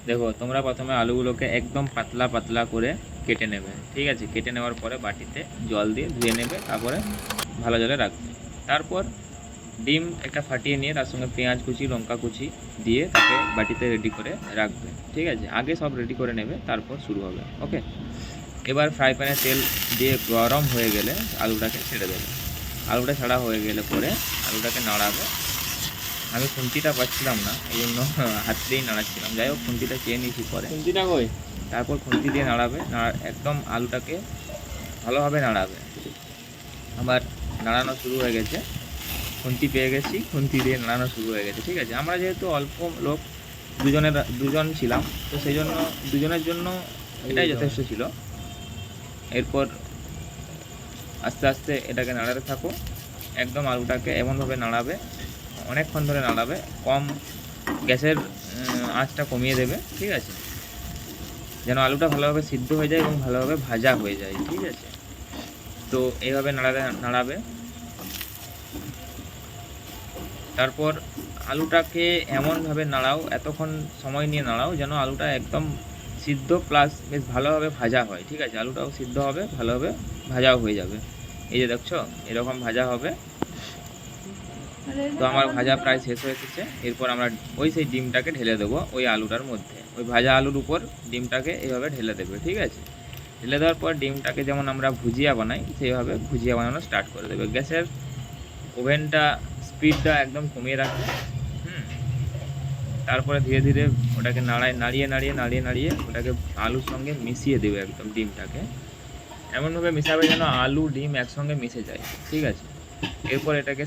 দেখো তোমরা প্রথমে আলুগুলোকে একদম পাতলা পাতলা করে কেটে নেবে, ঠিক আছে? কেটে নেওয়ার পরে বাটিতে জল দিয়ে ধুয়ে নেবে, তারপরে ভালো জলে রাখবে। তারপর ডিম একটা ফাটিয়ে নিয়ে তার সঙ্গে পেঁয়াজ কুচি লঙ্কা কুচি দিয়ে তাকে বাটিতে রেডি করে রাখবে, ঠিক আছে? আগে সব রেডি করে নেবে, তারপর শুরু হবে। ওকে, এবার ফ্রাই প্যানে তেল দিয়ে গরম হয়ে গেলে আলুটাকে ছেড়ে দেবে। আলুটা ছাড়া হয়ে গেলে পরে আলুটাকে নাড়াবে। আমি খুন্তিটা পাচ্ছিলাম না, এই জন্য হাত দিয়েই নাড়াচ্ছিলাম। যাই হোক, খুন্তিটা চেয়ে নিয়েছি পরে। খুন্তিটা কই? তারপর খুন্তি দিয়ে নাড়াবে, একদম আলুটাকে ভালোভাবে নাড়াবে। আবার নাড়ানো শুরু হয়ে গেছে, খুন্তি পেয়ে গেছি, খুন্তি দিয়ে নাড়ানো শুরু হয়ে গেছে, ঠিক আছে? আমরা যেহেতু অল্প লোক, দুজন ছিলাম, তো সেই জন্য দুজনের জন্য এটাই যথেষ্ট ছিল। এরপর আস্তে আস্তে এটাকে নাড়াতে থাকো। একদম আলুটাকে এমনভাবে নাড়াবে, অনেকক্ষণ ধরে নাড়াবে, কম গ্যাসের আঁচটা কমিয়ে দেবে, ঠিক আছে? যেন আলুটা ভালোভাবে সিদ্ধ হয়ে যায় এবং ভালোভাবে ভাজা হয়ে যায়, ঠিক আছে? তো এইভাবে নাড়াবে। তারপর আলুটাকে এমনভাবে নাড়াও, এতক্ষণ সময় নিয়ে নাড়াও যেন আলুটা একদম সিদ্ধ প্লাস বেশ ভালোভাবে ভাজা হয়, ঠিক আছে? আলুটাও সিদ্ধ হবে, ভালোভাবে ভাজাও হয়ে যাবে। এই যে দেখছো, এরকম ভাজা হবে। তো আমার ভাজা প্রায় শেষ হয়ে এসেছে। এরপর আমরা সেই ডিমটাকে ঢেলে দেবো ওই আলুটার মধ্যে, ওই ভাজা আলুর উপর ডিমটাকে এইভাবে ঢেলে দেবে, ঠিক আছে? ঢেলে দেওয়ার পর ডিমটাকে যেমন আমরা ভুজিয়া বানাই সেইভাবে ভুজিয়া বানানো স্টার্ট করে দেবে। গ্যাসের ওভেনটা স্পিডটা একদম কমিয়ে রাখবে। তারপরে ধীরে ধীরে ওটাকে নাড়িয়ে ওটাকে আলুর সঙ্গে মিশিয়ে দেবে, একদম ডিমটাকে এমনভাবে মিশাবে যেন আলু ডিম একসঙ্গে মিশে যায়, ঠিক আছে? এরপর এটাকে